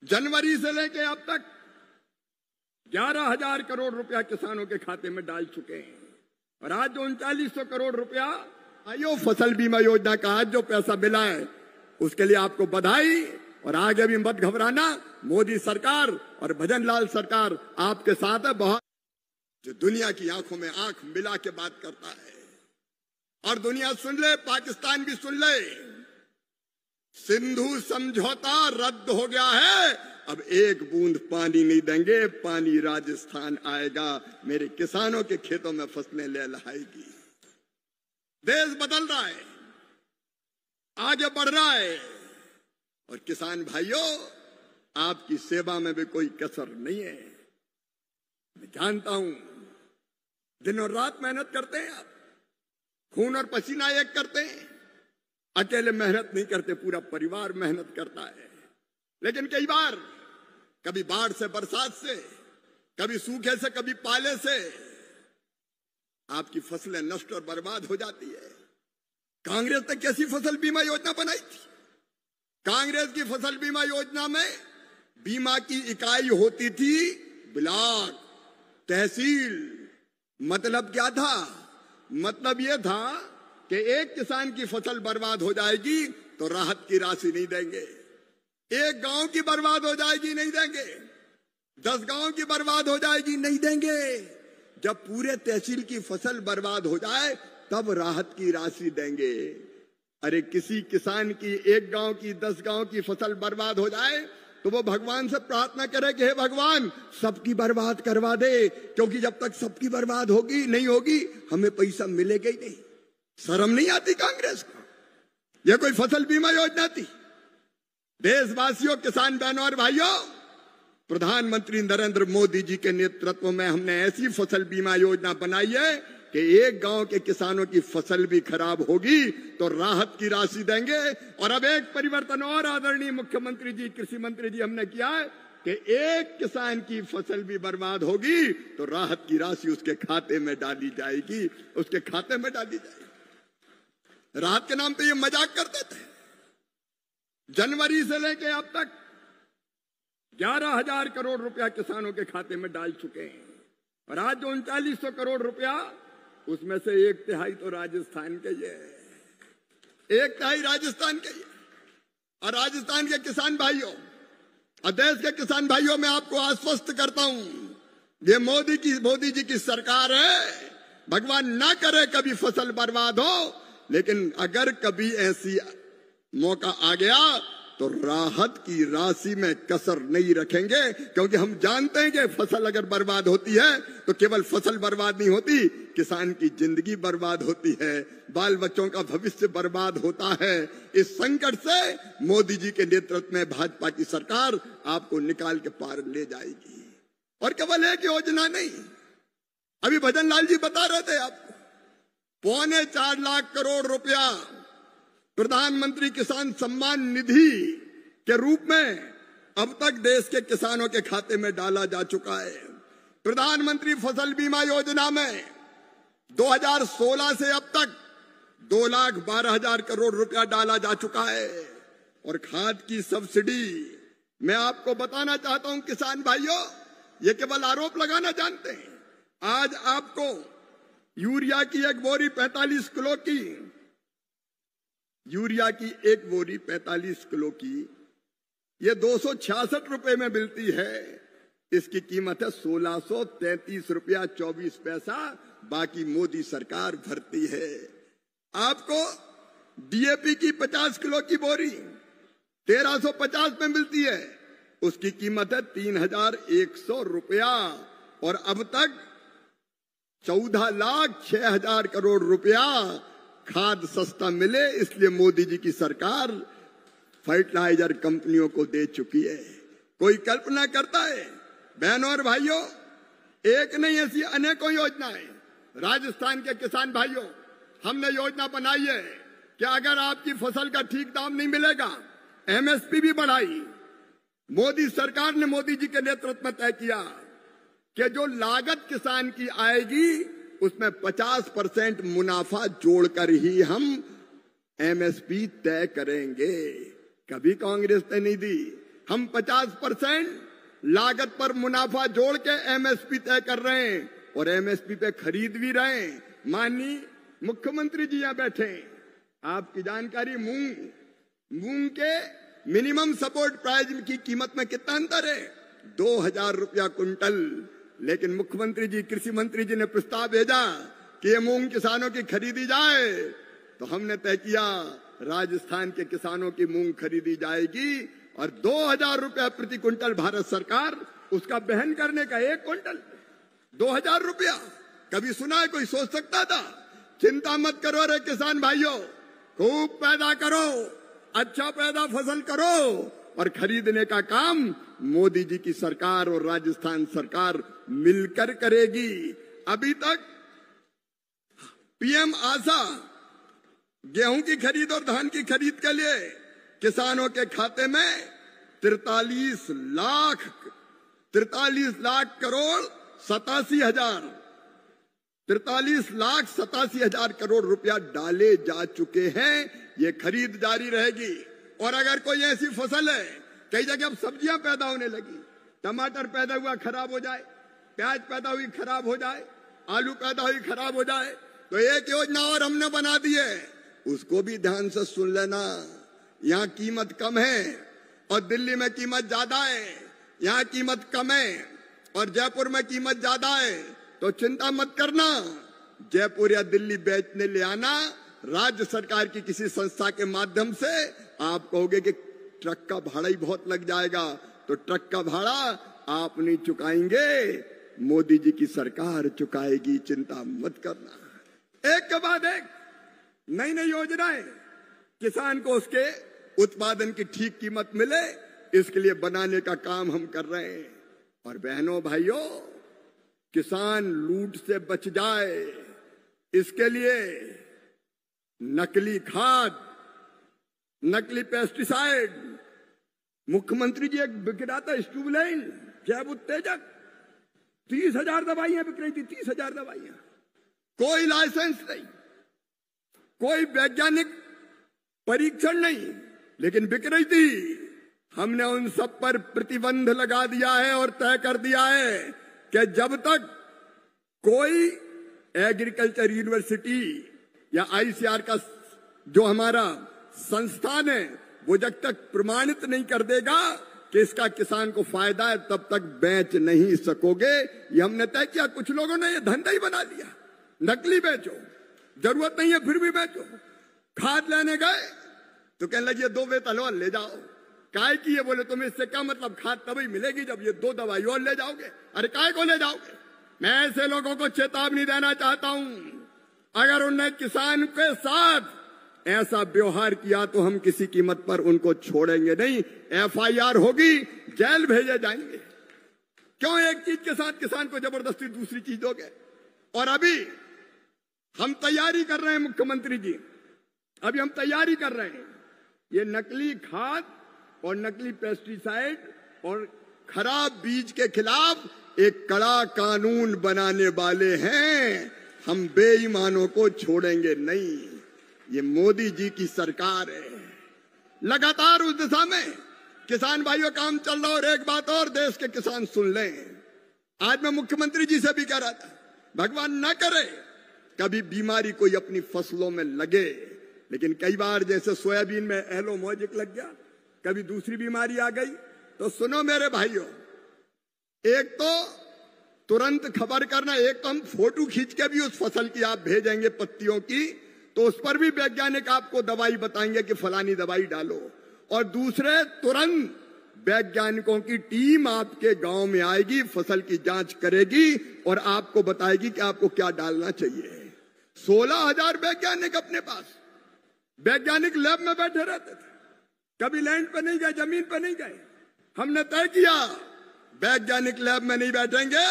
जनवरी से लेके अब तक 11,000 करोड़ रुपया किसानों के खाते में डाल चुके हैं। और आज जो 3900 करोड़ रुपया आयो फसल बीमा योजना का आज जो पैसा मिला है उसके लिए आपको बधाई। और आगे भी मत घबराना, मोदी सरकार और भजन लाल सरकार आपके साथ है। बहुत जो दुनिया की आंखों में आंख मिला के बात करता है और दुनिया सुन ले, पाकिस्तान भी सुन ले, सिंधु समझौता रद्द हो गया है। अब एक बूंद पानी नहीं देंगे, पानी राजस्थान आएगा, मेरे किसानों के खेतों में फसलें लहलहाएगी। देश बदल रहा है, आगे बढ़ रहा है और किसान भाइयों आपकी सेवा में भी कोई कसर नहीं है। मैं जानता हूं दिन और रात मेहनत करते हैं आप, खून और पसीना एक करते हैं, अकेले मेहनत नहीं करते, पूरा परिवार मेहनत करता है। लेकिन कई बार कभी बाढ़ से, बरसात से, कभी सूखे से, कभी पाले से आपकी फसलें नष्ट और बर्बाद हो जाती है। कांग्रेस ने कैसी फसल बीमा योजना बनाई थी? कांग्रेस की फसल बीमा योजना में बीमा की इकाई होती थी ब्लॉक, तहसील। मतलब क्या था? मतलब यह था कि एक किसान की फसल बर्बाद हो जाएगी तो राहत की राशि नहीं देंगे, एक गांव की बर्बाद हो जाएगी नहीं देंगे, 10 गांव की बर्बाद हो जाएगी नहीं देंगे, जब पूरे तहसील की फसल बर्बाद हो जाए तब राहत की राशि देंगे। अरे किसी किसान की, एक गांव की, 10 गांव की फसल बर्बाद हो जाए तो वो भगवान से प्रार्थना करे कि हे भगवान सबकी बर्बाद करवा दे, क्योंकि जब तक सबकी बर्बाद होगी नहीं होगी हमें पैसा मिलेगा ही नहीं। शर्म नहीं आती कांग्रेस को? यह कोई फसल बीमा योजना थी? देशवासियों, किसान बहनों और भाइयों, प्रधानमंत्री नरेंद्र मोदी जी के नेतृत्व में हमने ऐसी फसल बीमा योजना बनाई है कि एक गांव के किसानों की फसल भी खराब होगी तो राहत की राशि देंगे। और अब एक परिवर्तन और आदरणीय मुख्यमंत्री जी, कृषि मंत्री जी, हमने किया है कि एक किसान की फसल भी बर्बाद होगी तो राहत की राशि उसके खाते में डाली जाएगी, उसके खाते में डाली जाएगी। राहत के नाम पे ये मजाक करते थे। जनवरी से लेके अब तक 11,000 करोड़ रुपया किसानों के खाते में डाल चुके हैं। और आज जो 3900 करोड़ रुपया, उसमें से 1/3 तो राजस्थान के ही है, 1/3 राजस्थान के ही है। और राजस्थान के किसान भाइयों और देश के किसान भाइयों, मैं आपको आश्वस्त करता हूं, ये मोदी जी की सरकार है। भगवान ना करे कभी फसल बर्बाद हो, लेकिन अगर कभी ऐसी मौका आ गया तो राहत की राशि में कसर नहीं रखेंगे, क्योंकि हम जानते हैं कि फसल अगर बर्बाद होती है तो केवल फसल बर्बाद नहीं होती, किसान की जिंदगी बर्बाद होती है, बाल बच्चों का भविष्य बर्बाद होता है। इस संकट से मोदी जी के नेतृत्व में भाजपा की सरकार आपको निकाल के पार ले जाएगी। और केवल एक योजना नहीं, अभी भजन लाल जी बता रहे थे आपको, 4.25 लाख करोड़ रुपया प्रधानमंत्री किसान सम्मान निधि के रूप में अब तक देश के किसानों के खाते में डाला जा चुका है। प्रधानमंत्री फसल बीमा योजना में 2016 से अब तक 2,12,000 करोड़ रुपया डाला जा चुका है। और खाद की सब्सिडी, मैं आपको बताना चाहता हूं किसान भाइयों, ये केवल आरोप लगाना जानते हैं। आज आपको यूरिया की एक बोरी 45 किलो की, यूरिया की एक बोरी 45 किलो की ये 266 रुपए में मिलती है। इसकी कीमत है 1633 रुपया 24 पैसा, बाकी मोदी सरकार भरती है। आपको डीएपी की 50 किलो की बोरी 1350 में मिलती है, उसकी कीमत है 3,100 रुपया। और अब तक 14,06,000 करोड़ रुपया खाद सस्ता मिले, इसलिए मोदी जी की सरकार फर्टिलाइजर कंपनियों को दे चुकी है। कोई कल्पना करता है? बहनों और भाइयों, एक नहीं ऐसी अनेकों योजनाएं राजस्थान के किसान भाइयों हमने योजना बनाई है कि अगर आपकी फसल का ठीक दाम नहीं मिलेगा, एमएसपी भी बढ़ाई। मोदी सरकार ने, मोदी जी के नेतृत्व में तय किया कि जो लागत किसान की आएगी उसमें 50% मुनाफा जोड़कर ही हम एमएसपी तय करेंगे। कभी कांग्रेस ने नहीं दी। हम 50% लागत पर मुनाफा जोड़ के एमएसपी तय कर रहे हैं और एमएसपी पे खरीद भी रहे हैं। माननीय मुख्यमंत्री जी यहाँ बैठे हैं, आपकी जानकारी, मूंग के मिनिमम सपोर्ट प्राइस की कीमत में कितना अंतर है? 2000 रुपया कुंटल। लेकिन मुख्यमंत्री जी, कृषि मंत्री जी ने प्रस्ताव भेजा कि ये मूंग किसानों की खरीदी जाए, तो हमने तय किया राजस्थान के किसानों की मूंग खरीदी जाएगी और 2000 रुपया प्रति कुंटल भारत सरकार उसका बहन करने का। 1 कुंटल 2000 रुपया, कभी सुना है? कोई सोच सकता था? चिंता मत करो रे किसान भाइयों, खूब पैदा करो, अच्छा पैदा फसल करो और खरीदने का काम मोदी जी की सरकार और राजस्थान सरकार मिलकर करेगी। अभी तक पीएम आशा गेहूं की खरीद और धान की खरीद के लिए किसानों के खाते में 43 लाख करोड़ 87,000 करोड़ रुपया डाले जा चुके हैं। ये खरीद जारी रहेगी। और अगर कोई ऐसी फसल है, कई जगह अब सब्जियां पैदा होने लगी, टमाटर पैदा हुआ खराब हो जाए, प्याज पैदा हुई खराब हो जाए, आलू पैदा हुई खराब हो जाए, तो एक योजना और हमने बना दी है, उसको भी ध्यान से सुन लेना। यहाँ कीमत कम है और दिल्ली में कीमत ज्यादा है, यहाँ कीमत कम है और जयपुर में कीमत ज्यादा है, तो चिंता मत करना। जयपुर या दिल्ली बेचने ले आना, राज्य सरकार की किसी संस्था के माध्यम से। आप कहोगे कि ट्रक का भाड़ा ही बहुत लग जाएगा, तो ट्रक का भाड़ा आप नहीं चुकाएंगे, मोदी जी की सरकार चुकाएगी, चिंता मत करना। एक के बाद एक नई नई योजनाएं किसान को उसके उत्पादन की ठीक कीमत मिले, इसके लिए बनाने का काम हम कर रहे हैं। और बहनों भाइयों, किसान लूट से बच जाए, इसके लिए नकली खाद, नकली पेस्टिसाइड, मुख्यमंत्री जी एक बिक रहा था स्टूबलाइन जैव उत्तेजक, 30,000 दवाइयां बिक रही थी, 30,000 दवाइयां, कोई लाइसेंस नहीं, कोई वैज्ञानिक परीक्षण नहीं, लेकिन बिक रही थी। हमने उन सब पर प्रतिबंध लगा दिया है और तय कर दिया है कि जब तक कोई एग्रीकल्चर यूनिवर्सिटी या आईसीआर का जो हमारा संस्थान है, वो जब तक प्रमाणित नहीं कर देगा कि इसका किसान को फायदा है, तब तक बेच नहीं सकोगे। ये हमने तय किया। कुछ लोगों ने ये धंधा ही बना लिया, नकली बेचो, जरूरत नहीं है फिर भी बेचो। खाद लेने गए तो कहने लगे 2 बोतल और ले जाओ। काय की? ये बोले तुम्हें इससे क्या मतलब, खाद तभी मिलेगी जब ये 2 दवाई और ले जाओगे। अरे काय को ले जाओगे? मैं ऐसे लोगों को चेतावनी देना चाहता हूं, अगर उन्हें किसान के साथ ऐसा व्यवहार किया तो हम किसी कीमत पर उनको छोड़ेंगे नहीं, एफआईआर होगी, जेल भेजे जाएंगे। क्यों एक चीज के साथ किसान को जबरदस्ती दूसरी चीज दोगे? और अभी हम तैयारी कर रहे हैं, मुख्यमंत्री जी, अभी हम तैयारी कर रहे हैं, ये नकली खाद और नकली पेस्टिसाइड और खराब बीज के खिलाफ एक कड़ा कानून बनाने वाले हैं। हम बेईमानों को छोड़ेंगे नहीं। ये मोदी जी की सरकार है, लगातार उस दिशा में किसान भाइयों काम चल रहा। और एक बात और देश के किसान सुन लें, आज मैं मुख्यमंत्री जी से भी कह रहा था, भगवान ना करे कभी बीमारी कोई अपनी फसलों में लगे, लेकिन कई बार जैसे सोयाबीन में एलो मोजिक लग गया, कभी दूसरी बीमारी आ गई, तो सुनो मेरे भाइयों, एक तो तुरंत खबर करना, एक तो हम फोटो खींच के भी उस फसल की आप भेजेंगे पत्तियों की, तो उस पर भी वैज्ञानिक आपको दवाई बताएंगे कि फलानी दवाई डालो। और दूसरे, तुरंत वैज्ञानिकों की टीम आपके गांव में आएगी, फसल की जांच करेगी और आपको बताएगी कि आपको क्या डालना चाहिए। 16,000 वैज्ञानिक अपने पास, वैज्ञानिक लैब में बैठे रहते थे, कभी लैंड पर नहीं गए, जमीन पर नहीं गए। हमने तय किया वैज्ञानिक लैब में नहीं बैठेंगे,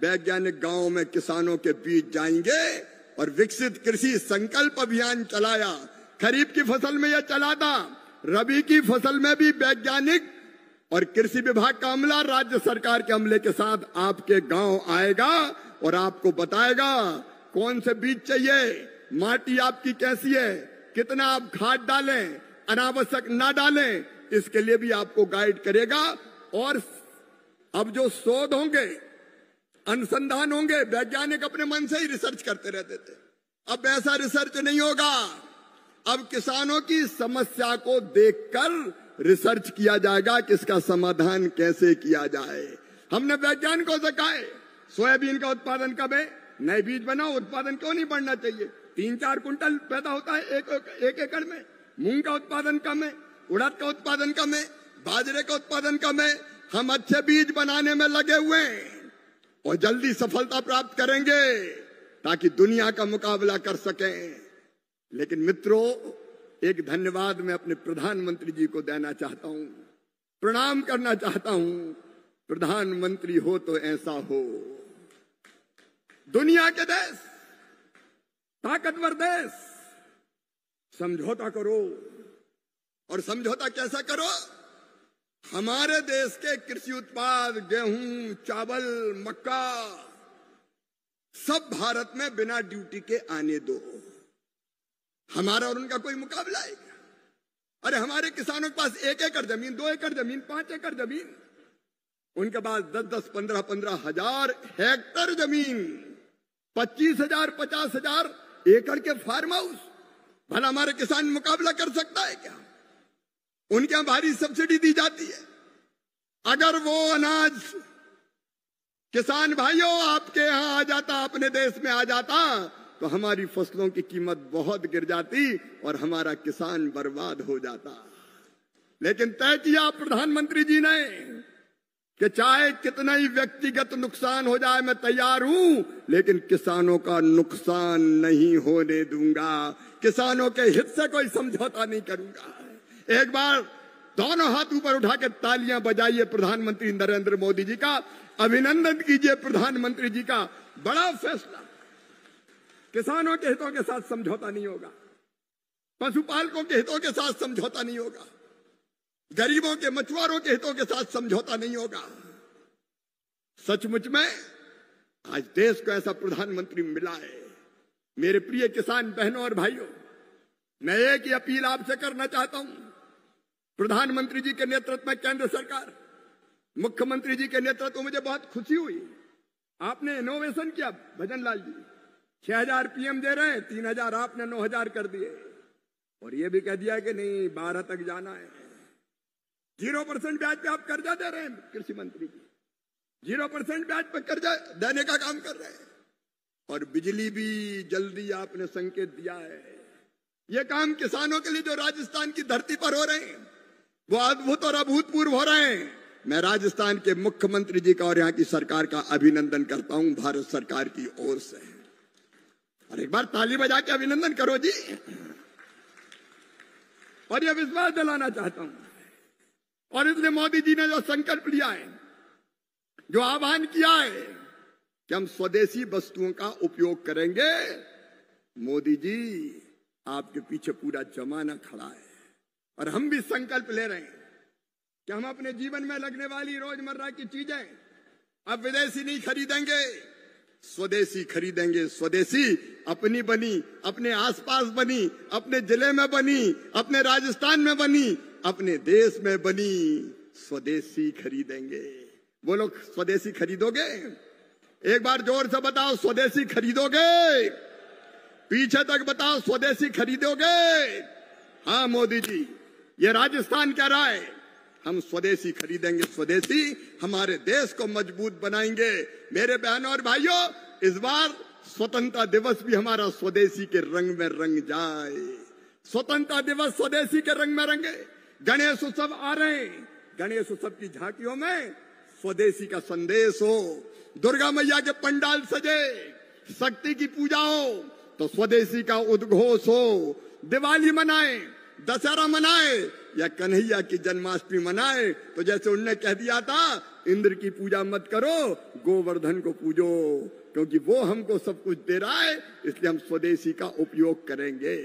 वैज्ञानिक गांव में किसानों के बीच जाएंगे और विकसित कृषि संकल्प अभियान चलाया। खरीफ की फसल में यह चला था, रबी की फसल में भी वैज्ञानिक और कृषि विभाग का अमला राज्य सरकार के अमले के साथ आपके गांव आएगा और आपको बताएगा कौन से बीज चाहिए, माटी आपकी कैसी है, कितना आप खाद डालें, अनावश्यक ना डालें, इसके लिए भी आपको गाइड करेगा। और अब जो शोध होंगे, अनुसंधान होंगे, वैज्ञानिक अपने मन से ही रिसर्च करते रहते थे, अब ऐसा रिसर्च नहीं होगा। अब किसानों की समस्या को देखकर रिसर्च किया जाएगा कि इसका समाधान कैसे किया जाए। हमने वैज्ञानिकों से कहा है, सोयाबीन का उत्पादन कब है, नए बीज बनाओ, उत्पादन क्यों नहीं बढ़ना चाहिए? 3-4 कुंटल पैदा होता है एक एकड़ में। मूंग का उत्पादन कम है, उड़द का उत्पादन कम है, बाजरे का उत्पादन कम है। हम अच्छे बीज बनाने में लगे हुए हैं और जल्दी सफलता प्राप्त करेंगे ताकि दुनिया का मुकाबला कर सकें। लेकिन मित्रों, एक धन्यवाद मैं अपने प्रधानमंत्री जी को देना चाहता हूं, प्रणाम करना चाहता हूं। प्रधानमंत्री हो तो ऐसा हो। दुनिया के देश, ताकतवर देश, समझौता करो। और समझौता कैसा करो? हमारे देश के कृषि उत्पाद, गेहूं, चावल, मक्का, सब भारत में बिना ड्यूटी के आने दो। हमारा और उनका कोई मुकाबला है क्या? अरे हमारे किसानों के पास 1 एकड़ जमीन, 2 एकड़ जमीन, 5 एकड़ जमीन, उनके पास 10-10, 15-15 हजार हेक्टर जमीन, 25,000, 50,000 एकड़ के फार्म हाउस। भला हमारे किसान मुकाबला कर सकता है क्या? उनके यहां भारी सब्सिडी दी जाती है। अगर वो अनाज किसान भाइयों आपके यहां आ जाता, अपने देश में आ जाता, तो हमारी फसलों की कीमत बहुत गिर जाती और हमारा किसान बर्बाद हो जाता। लेकिन तय किया प्रधानमंत्री जी ने कि चाहे कितना ही व्यक्तिगत नुकसान हो जाए, मैं तैयार हूं, लेकिन किसानों का नुकसान नहीं होने दूंगा, किसानों के हित से कोई समझौता नहीं करूंगा। एक बार दोनों हाथ ऊपर उठा के तालियां बजाइए प्रधानमंत्री नरेंद्र मोदी जी का, अभिनंदन कीजिए प्रधानमंत्री जी का। बड़ा फैसला। किसानों के हितों के साथ समझौता नहीं होगा, पशुपालकों के हितों के साथ समझौता नहीं होगा, गरीबों के, मछुआरों के हितों के साथ समझौता नहीं होगा। सचमुच में आज देश को ऐसा प्रधानमंत्री मिला है। मेरे प्रिय किसान बहनों और भाइयों, मैं एक ही अपील आपसे करना चाहता हूं। प्रधानमंत्री जी के नेतृत्व में केंद्र सरकार, मुख्यमंत्री जी के नेतृत्व में मुझे बहुत खुशी हुई। आपने इनोवेशन किया भजन लाल जी, 6,000 पीएम दे रहे हैं, 3,000 आपने 9,000 कर दिए। और ये भी कह दिया कि नहीं 12 तक जाना है। 0% ब्याज पे आप कर्जा दे रहे हैं, कृषि मंत्री जी 0% ब्याज पे कर्जा देने का काम कर रहे हैं। और बिजली भी जल्दी आपने संकेत दिया है। ये काम किसानों के लिए जो राजस्थान की धरती पर हो रहे हैं वो अद्भुत और अभूतपूर्व हो रहे हैं। मैं राजस्थान के मुख्यमंत्री जी का और यहाँ की सरकार का अभिनंदन करता हूं भारत सरकार की ओर से। और एक बार ताली बजा के अभिनंदन करो जी। और यह विश्वास दिलाना चाहता हूं, और इसलिए मोदी जी ने जो संकल्प लिया है, जो आह्वान किया है कि हम स्वदेशी वस्तुओं का उपयोग करेंगे, मोदी जी आपके पीछे पूरा जमाना खड़ा है। और हम भी संकल्प ले रहे हैं कि हम अपने जीवन में लगने वाली रोजमर्रा की चीजें अब विदेशी नहीं खरीदेंगे, स्वदेशी खरीदेंगे। स्वदेशी अपनी बनी, अपने आसपास बनी, अपने जिले में बनी, अपने राजस्थान में बनी, अपने देश में बनी, स्वदेशी खरीदेंगे। वो लोग स्वदेशी खरीदोगे? एक बार जोर से बताओ, स्वदेशी खरीदोगे? पीछे तक बताओ, स्वदेशी खरीदोगे? हाँ मोदी जी, ये राजस्थान कह रहा है हम स्वदेशी खरीदेंगे। स्वदेशी हमारे देश को मजबूत बनाएंगे। मेरे बहनों और भाइयों, इस बार स्वतंत्रता दिवस भी हमारा स्वदेशी के रंग में रंग जाए। स्वतंत्रता दिवस स्वदेशी के रंग में रंगे। गणेश उत्सव आ रहे हैं, गणेश उत्सव की झांकियों में स्वदेशी का संदेश हो। दुर्गा मैया के पंडाल सजे, शक्ति की पूजा हो तो स्वदेशी का उद्घोष हो। दिवाली मनाए, दशहरा मनाए या कन्हैया की जन्माष्टमी मनाए तो जैसे उनने कह दिया था, इंद्र की पूजा मत करो, गोवर्धन को पूजो, क्योंकि वो हमको सब कुछ दे रहा है, इसलिए हम स्वदेशी का उपयोग करेंगे।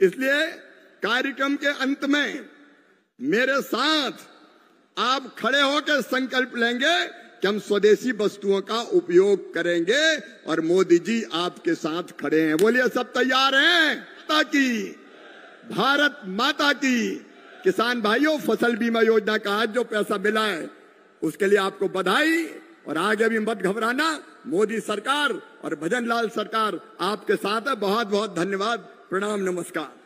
इसलिए कार्यक्रम के अंत में मेरे साथ आप खड़े होकर संकल्प लेंगे कि हम स्वदेशी वस्तुओं का उपयोग करेंगे और मोदी जी आपके साथ खड़े हैं। बोलिए सब तैयार हैं? माता की, भारत माता की, किसान भाइयों, फसल बीमा योजना का आज जो पैसा मिला है उसके लिए आपको बधाई, और आगे भी मत घबराना। मोदी सरकार और भजन लाल सरकार आपके साथ है। बहुत बहुत धन्यवाद। प्रणाम, नमस्कार।